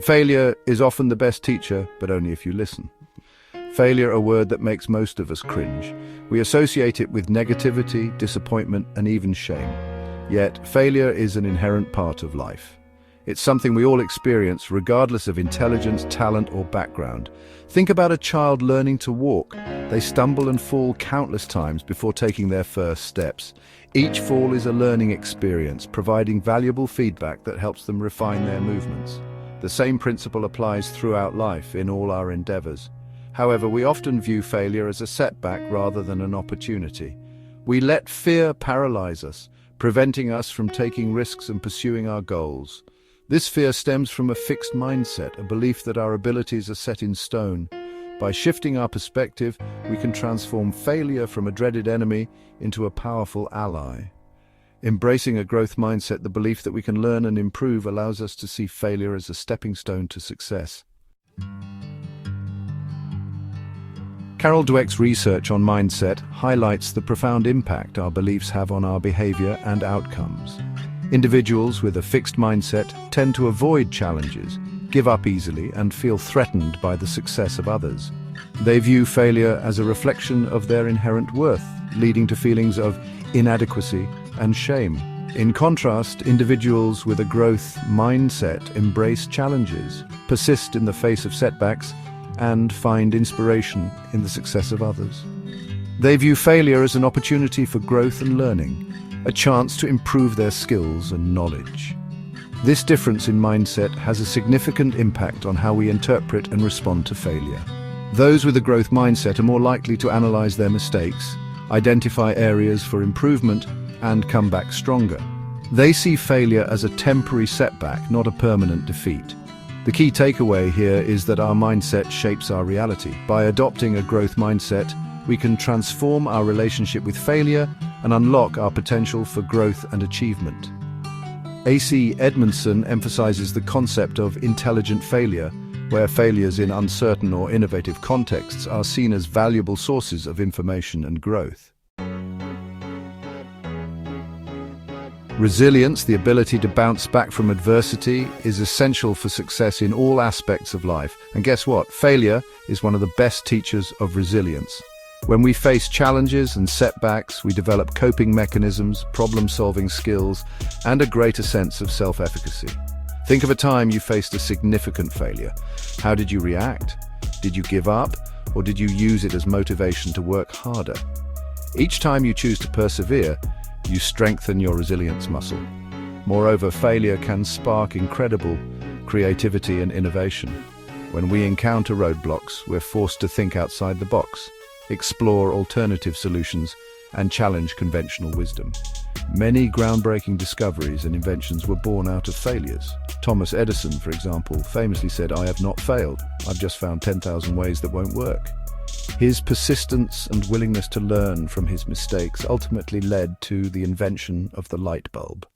Failure is often the best teacher, but only if you listen. Failure, a word that makes most of us cringe. We associate it with negativity, disappointment, and even shame. Yet, failure is an inherent part of life. It's something we all experience, regardless of intelligence, talent, or background. Think about a child learning to walk. They stumble and fall countless times before taking their first steps. Each fall is a learning experience, providing valuable feedback that helps them refine their movements. The same principle applies throughout life in all our endeavors. However, we often view failure as a setback rather than an opportunity. We let fear paralyze us, preventing us from taking risks and pursuing our goals. This fear stems from a fixed mindset, a belief that our abilities are set in stone. By shifting our perspective, we can transform failure from a dreaded enemy into a powerful ally. Embracing a growth mindset, the belief that we can learn and improve, allows us to see failure as a stepping stone to success. Carol Dweck's research on mindset highlights the profound impact our beliefs have on our behavior and outcomes. Individuals with a fixed mindset tend to avoid challenges, give up easily, and feel threatened by the success of others. They view failure as a reflection of their inherent worth, leading to feelings of inadequacy and shame. In contrast, individuals with a growth mindset embrace challenges, persist in the face of setbacks, and find inspiration in the success of others. They view failure as an opportunity for growth and learning, a chance to improve their skills and knowledge. This difference in mindset has a significant impact on how we interpret and respond to failure. Those with a growth mindset are more likely to analyze their mistakes, identify areas for improvement, and come back stronger. They see failure as a temporary setback, not a permanent defeat. The key takeaway here is that our mindset shapes our reality. By adopting a growth mindset, we can transform our relationship with failure and unlock our potential for growth and achievement. A.C. Edmondson emphasizes the concept of intelligent failure, where failures in uncertain or innovative contexts are seen as valuable sources of information and growth. Resilience, the ability to bounce back from adversity, is essential for success in all aspects of life. And guess what? Failure is one of the best teachers of resilience. When we face challenges and setbacks, we develop coping mechanisms, problem-solving skills, and a greater sense of self-efficacy. Think of a time you faced a significant failure. How did you react? Did you give up, or did you use it as motivation to work harder? Each time you choose to persevere, you strengthen your resilience muscle. Moreover, failure can spark incredible creativity and innovation. When we encounter roadblocks, we're forced to think outside the box, explore alternative solutions, and challenge conventional wisdom. Many groundbreaking discoveries and inventions were born out of failures. Thomas Edison, for example, famously said, "I have not failed. I've just found 10,000 ways that won't work." His persistence and willingness to learn from his mistakes ultimately led to the invention of the light bulb.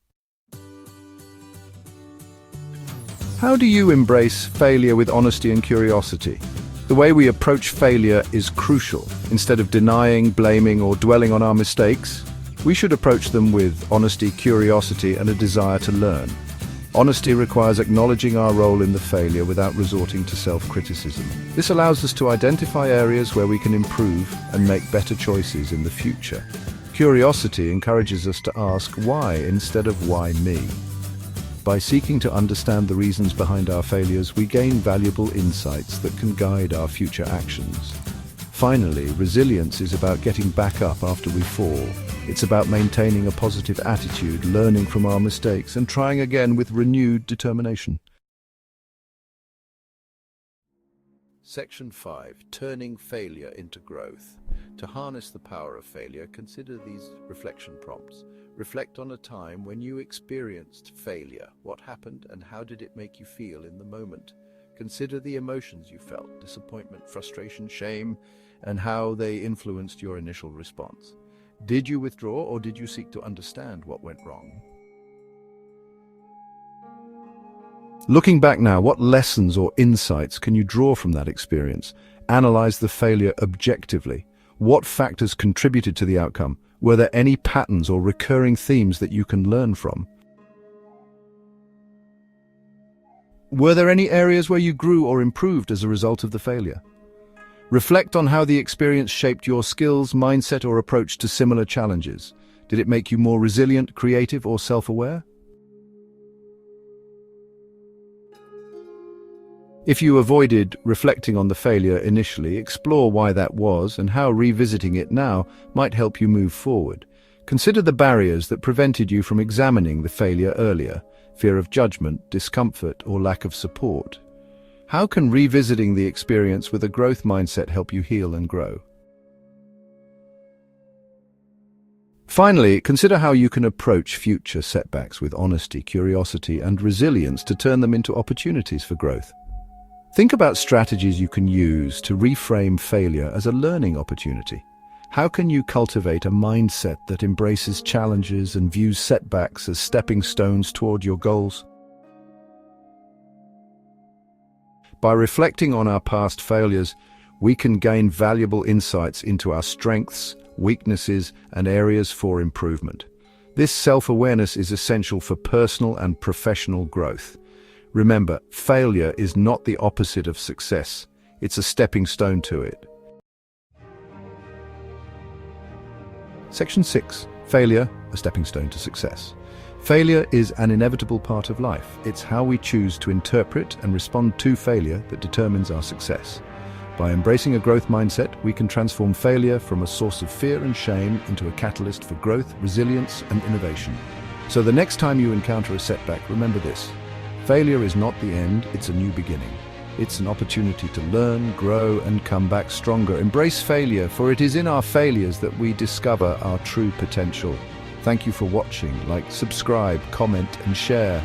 How do you embrace failure with honesty and curiosity? The way we approach failure is crucial. Instead of denying, blaming, or dwelling on our mistakes, we should approach them with honesty, curiosity, and a desire to learn. Honesty requires acknowledging our role in the failure without resorting to self-criticism. This allows us to identify areas where we can improve and make better choices in the future. Curiosity encourages us to ask why instead of why me. By seeking to understand the reasons behind our failures, we gain valuable insights that can guide our future actions. Finally, resilience is about getting back up after we fall. It's about maintaining a positive attitude, learning from our mistakes, and trying again with renewed determination. Section 5. Turning failure into growth. To harness the power of failure, consider these reflection prompts. Reflect on a time when you experienced failure. What happened and how did it make you feel in the moment? Consider the emotions you felt, disappointment, frustration, shame, and how they influenced your initial response. Did you withdraw, or did you seek to understand what went wrong? Looking back now, what lessons or insights can you draw from that experience? Analyze the failure objectively. What factors contributed to the outcome? Were there any patterns or recurring themes that you can learn from? Were there any areas where you grew or improved as a result of the failure? Reflect on how the experience shaped your skills, mindset, or approach to similar challenges. Did it make you more resilient, creative, or self-aware? If you avoided reflecting on the failure initially, explore why that was and how revisiting it now might help you move forward. Consider the barriers that prevented you from examining the failure earlier: fear of judgment, discomfort, or lack of support. How can revisiting the experience with a growth mindset help you heal and grow? Finally, consider how you can approach future setbacks with honesty, curiosity, and resilience to turn them into opportunities for growth. Think about strategies you can use to reframe failure as a learning opportunity. How can you cultivate a mindset that embraces challenges and views setbacks as stepping stones toward your goals? By reflecting on our past failures, we can gain valuable insights into our strengths, weaknesses, and areas for improvement. This self-awareness is essential for personal and professional growth. Remember, failure is not the opposite of success. It's a stepping stone to it. Section 6. Failure, a stepping stone to success. Failure is an inevitable part of life. It's how we choose to interpret and respond to failure that determines our success. By embracing a growth mindset, we can transform failure from a source of fear and shame into a catalyst for growth, resilience, and innovation. So the next time you encounter a setback, remember this: failure is not the end, it's a new beginning. It's an opportunity to learn, grow, and come back stronger. Embrace failure, for it is in our failures that we discover our true potential. Thank you for watching. Like, subscribe, comment, and share.